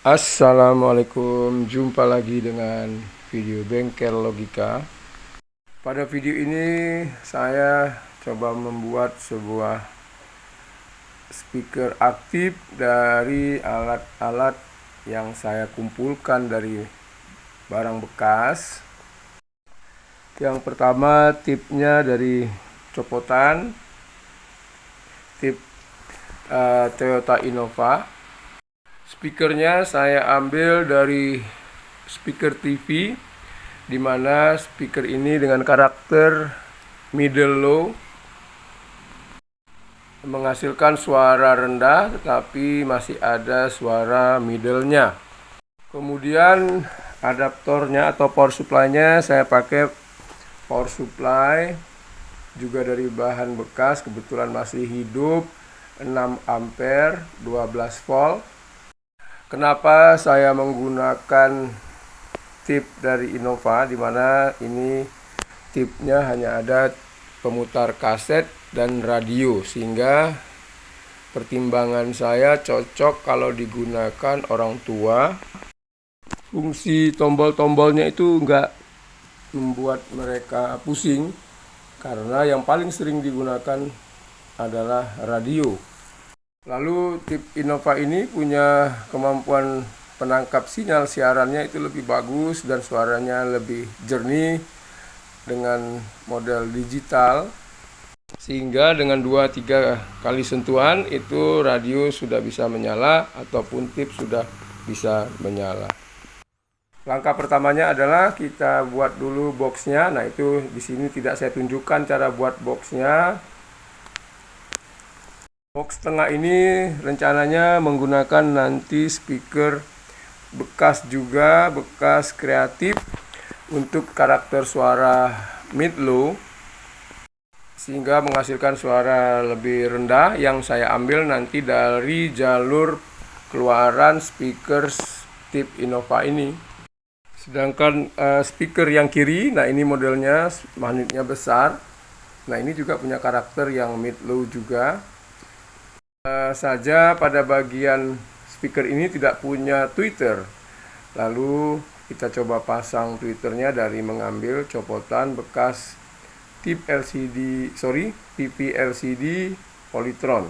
Assalamualaikum, jumpa lagi dengan video Bengkel Logika. Pada video ini saya coba membuat sebuah speaker aktif dari alat-alat yang saya kumpulkan dari barang bekas. Yang pertama tipnya dari copotan, tip Toyota Innova. Speakernya saya ambil dari speaker TV, di mana speaker ini dengan karakter middle low menghasilkan suara rendah tetapi masih ada suara middle-nya. Kemudian adaptornya atau power supply-nya saya pakai power supply juga dari bahan bekas, kebetulan masih hidup, 6 ampere 12 volt. Kenapa saya menggunakan tip dari Innova, di mana ini tipnya hanya ada pemutar kaset dan radio, sehingga pertimbangan saya cocok kalau digunakan orang tua. Fungsi tombol-tombolnya itu enggak membuat mereka pusing, karena yang paling sering digunakan adalah radio. Lalu tip Innova ini punya kemampuan penangkap sinyal siarannya itu lebih bagus dan suaranya lebih jernih dengan model digital, sehingga dengan 2-3 kali sentuhan itu radio sudah bisa menyala ataupun tip sudah bisa menyala. Langkah pertamanya adalah kita buat dulu boxnya. Nah, itu di sini tidak saya tunjukkan cara buat boxnya. Box tengah ini rencananya menggunakan nanti speaker bekas juga, bekas kreatif untuk karakter suara mid-low, sehingga menghasilkan suara lebih rendah yang saya ambil nanti dari jalur keluaran speaker tip Innova ini. Sedangkan speaker yang kiri, nah ini modelnya magnetnya besar. Nah, ini juga punya karakter yang mid-low juga. Saja pada bagian speaker ini tidak punya tweeter. Lalu kita coba pasang tweeternya dari mengambil copotan bekas TV LCD Polytron.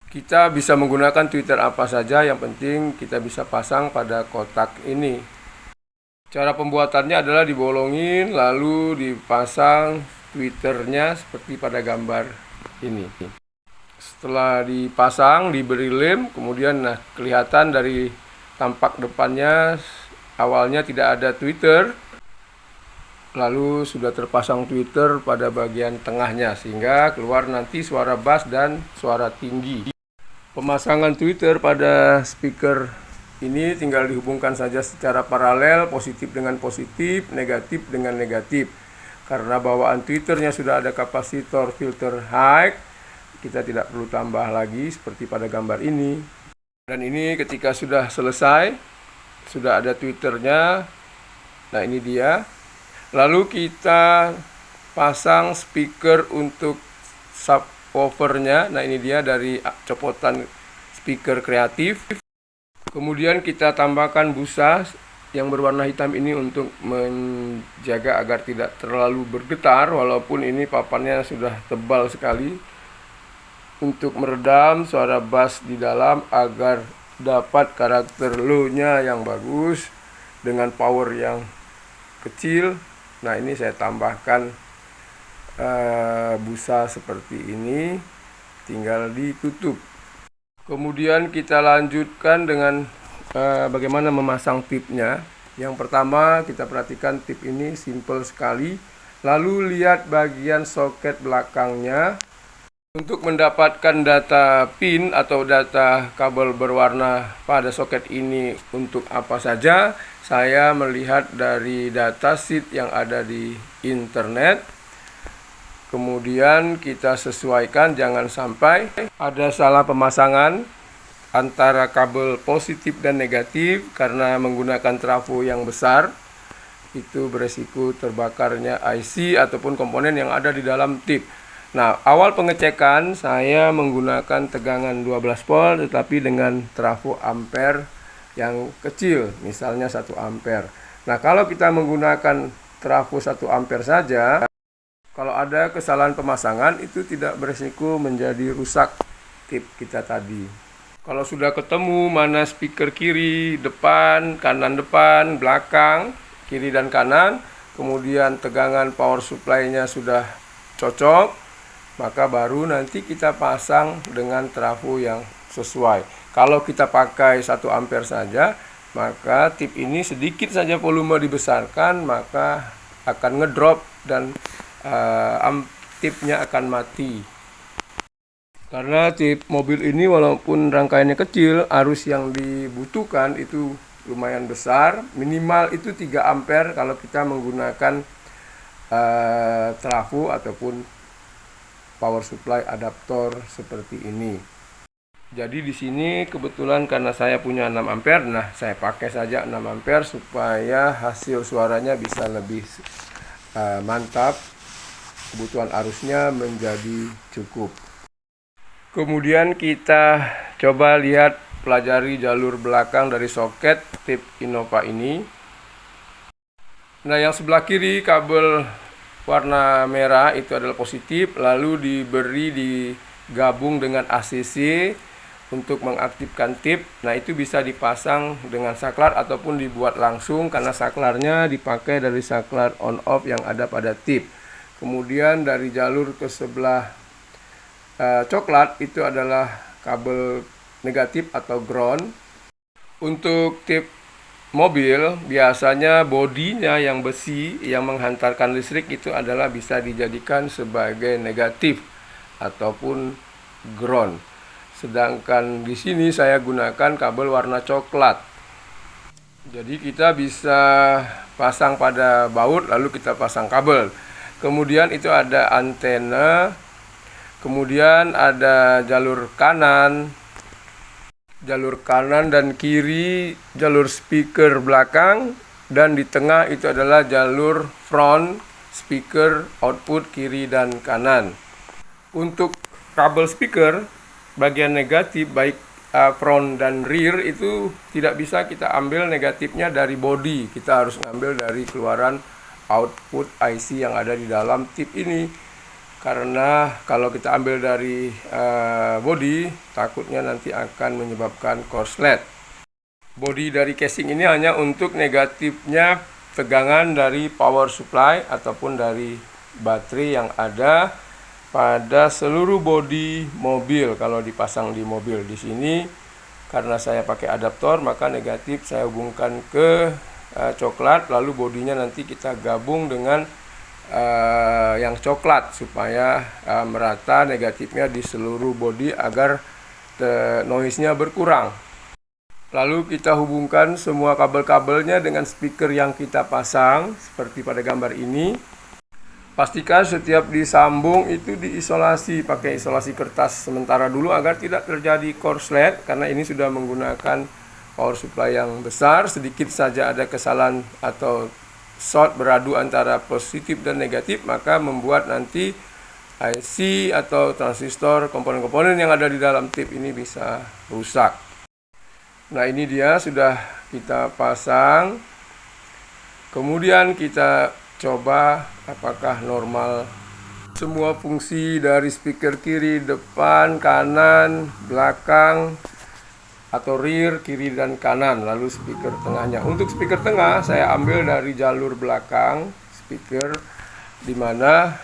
Kita bisa menggunakan tweeter apa saja, yang penting kita bisa pasang pada kotak ini. Cara pembuatannya adalah dibolongin lalu dipasang tweeternya seperti pada gambar ini. Setelah dipasang, diberi lem, kemudian kelihatan dari tampak depannya awalnya tidak ada tweeter, lalu sudah terpasang tweeter pada bagian tengahnya, sehingga keluar nanti suara bass dan suara tinggi. Pemasangan tweeter pada speaker ini tinggal dihubungkan saja secara paralel, positif dengan positif, negatif dengan negatif. Karena bawaan tweeternya sudah ada kapasitor filter high, kita tidak perlu tambah lagi seperti pada gambar ini. Dan ini ketika sudah selesai, sudah ada tweeternya. Nah, ini dia. Lalu kita pasang speaker untuk subwoofernya. Nah, ini dia dari copotan speaker kreatif. Kemudian kita tambahkan busa yang berwarna hitam ini untuk menjaga agar tidak terlalu bergetar, walaupun ini papannya sudah tebal sekali, untuk meredam suara bass di dalam agar dapat karakter low-nya yang bagus dengan power yang kecil. Nah, ini saya tambahkan busa seperti ini, tinggal ditutup. Kemudian kita lanjutkan dengan bagaimana memasang tipnya. Yang pertama, kita perhatikan tip ini simple sekali. Lalu lihat bagian soket belakangnya. Untuk mendapatkan data pin atau data kabel berwarna pada soket ini untuk apa saja, saya melihat dari data sheet yang ada di internet. Kemudian kita sesuaikan, jangan sampai ada salah pemasangan antara kabel positif dan negatif, karena menggunakan trafo yang besar itu beresiko terbakarnya IC ataupun komponen yang ada di dalam tip. Nah, awal pengecekan saya menggunakan tegangan 12 volt tetapi dengan trafo ampere yang kecil, misalnya 1 ampere. Nah, kalau kita menggunakan trafo 1 ampere saja, kalau ada kesalahan pemasangan itu tidak beresiko menjadi rusak tip kita tadi. Kalau sudah ketemu mana speaker kiri, depan, belakang, kiri dan kanan, kemudian tegangan power supply-nya sudah cocok, maka baru nanti kita pasang dengan trafo yang sesuai. Kalau kita pakai 1 ampere saja, maka tip ini sedikit saja volume dibesarkan, maka akan ngedrop dan tipnya akan mati. Karena tip mobil ini walaupun rangkaiannya kecil, arus yang dibutuhkan itu lumayan besar, minimal itu 3 ampere kalau kita menggunakan trafo ataupun power supply adaptor seperti ini. Jadi di sini kebetulan karena saya punya 6 ampere, nah saya pakai saja 6 ampere supaya hasil suaranya bisa lebih mantap. Kebutuhan arusnya menjadi cukup. Kemudian kita coba lihat, pelajari jalur belakang dari soket tip Innova ini. Nah, yang sebelah kiri kabel warna merah itu adalah positif, lalu digabung dengan ACC untuk mengaktifkan tip. Nah, itu bisa dipasang dengan saklar ataupun dibuat langsung karena saklarnya dipakai dari saklar on off yang ada pada tip. Kemudian dari jalur ke sebelah coklat itu adalah kabel negatif atau ground. Untuk tip mobil biasanya bodinya yang besi yang menghantarkan listrik itu adalah bisa dijadikan sebagai negatif ataupun ground. Sedangkan di sini saya gunakan kabel warna coklat. Jadi kita bisa pasang pada baut lalu kita pasang kabel. Kemudian itu ada antena. Kemudian ada jalur kanan dan kiri, jalur speaker belakang, dan di tengah itu adalah jalur front speaker output kiri dan kanan. Untuk kabel speaker bagian negatif baik front dan rear itu tidak bisa kita ambil negatifnya dari body, kita harus ambil dari keluaran output IC yang ada di dalam tip ini. Karena kalau kita ambil dari body, takutnya nanti akan menyebabkan korslet. Body dari casing ini hanya untuk negatifnya tegangan dari power supply ataupun dari baterai yang ada pada seluruh body mobil kalau dipasang di mobil. Di sini karena saya pakai adaptor, maka negatif saya hubungkan ke coklat, lalu bodinya nanti kita gabung dengan yang coklat supaya merata negatifnya di seluruh bodi agar noise-nya berkurang. Lalu kita hubungkan semua kabel-kabelnya dengan speaker yang kita pasang seperti pada gambar ini. Pastikan setiap disambung itu diisolasi pakai isolasi kertas sementara dulu agar tidak terjadi korslet, karena ini sudah menggunakan power supply yang besar. Sedikit saja ada kesalahan atau short beradu antara positif dan negatif, maka membuat nanti IC atau transistor, komponen-komponen yang ada di dalam tip ini bisa rusak. Nah, ini dia sudah kita pasang. Kemudian kita coba apakah normal. Semua fungsi dari speaker kiri, depan, kanan, belakang atau rear, kiri dan kanan, lalu speaker tengahnya. Untuk speaker tengah saya ambil dari jalur belakang speaker, dimana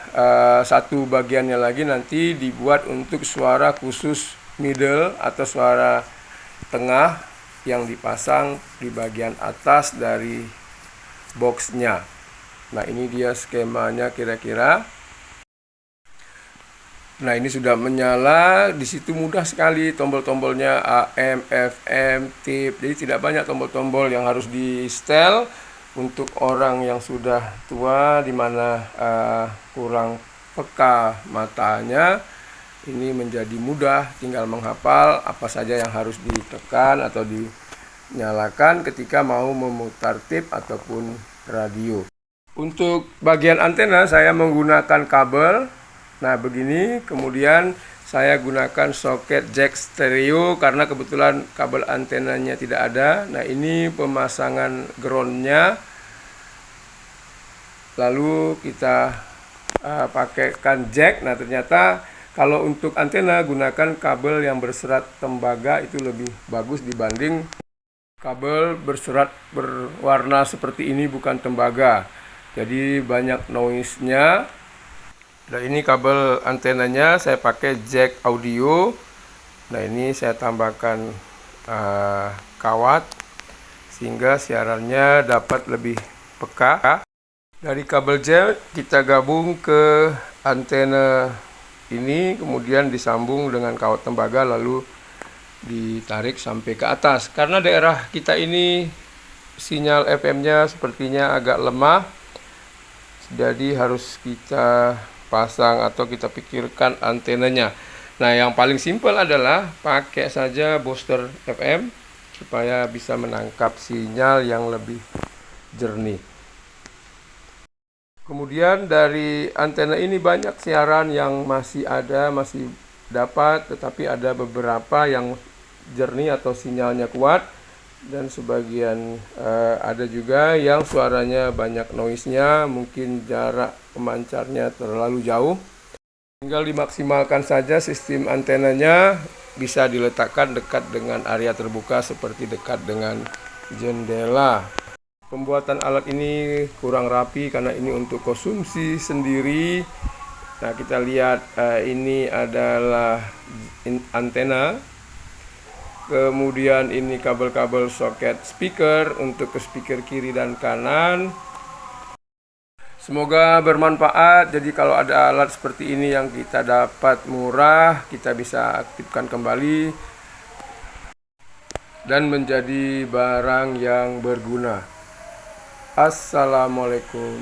satu bagiannya lagi nanti dibuat untuk suara khusus middle atau suara tengah yang dipasang di bagian atas dari boxnya. Nah, ini dia skemanya kira-kira. Nah, ini sudah menyala. Di situ mudah sekali tombol-tombolnya, AM, FM, tip. Jadi tidak banyak tombol-tombol yang harus di setel untuk orang yang sudah tua, di mana kurang peka matanya. Ini menjadi mudah, tinggal menghafal apa saja yang harus ditekan atau dinyalakan ketika mau memutar tip ataupun radio. Untuk bagian antena saya menggunakan kabel. Nah, begini, kemudian saya gunakan soket jack stereo karena kebetulan kabel antenanya tidak ada. Nah, ini pemasangan groundnya. Lalu kita pakaikan jack. Nah, ternyata kalau untuk antena gunakan kabel yang berserat tembaga itu lebih bagus dibanding kabel berserat berwarna seperti ini, bukan tembaga. Jadi banyak noise-nya. Nah, ini kabel antenanya saya pakai jack audio. Nah, ini saya tambahkan kawat sehingga siarannya dapat lebih peka. Dari kabel jack kita gabung ke antena ini, kemudian disambung dengan kawat tembaga lalu ditarik sampai ke atas. Karena daerah kita ini sinyal FM-nya sepertinya agak lemah, jadi harus kita pasang atau kita pikirkan antenanya. Nah, yang paling simpel adalah pakai saja booster FM supaya bisa menangkap sinyal yang lebih jernih. Kemudian dari antena ini banyak siaran yang masih dapat, tetapi ada beberapa yang jernih atau sinyalnya kuat, dan sebagian ada juga yang suaranya banyak noise-nya, mungkin jarak pemancarnya terlalu jauh. Tinggal dimaksimalkan saja sistem antenanya, bisa diletakkan dekat dengan area terbuka seperti dekat dengan jendela. Pembuatan alat ini kurang rapi karena ini untuk konsumsi sendiri. Nah, kita lihat ini adalah antena. Kemudian ini kabel-kabel soket speaker untuk ke speaker kiri dan kanan. Semoga bermanfaat. Jadi kalau ada alat seperti ini yang kita dapat murah, kita bisa aktifkan kembali dan menjadi barang yang berguna. Assalamualaikum.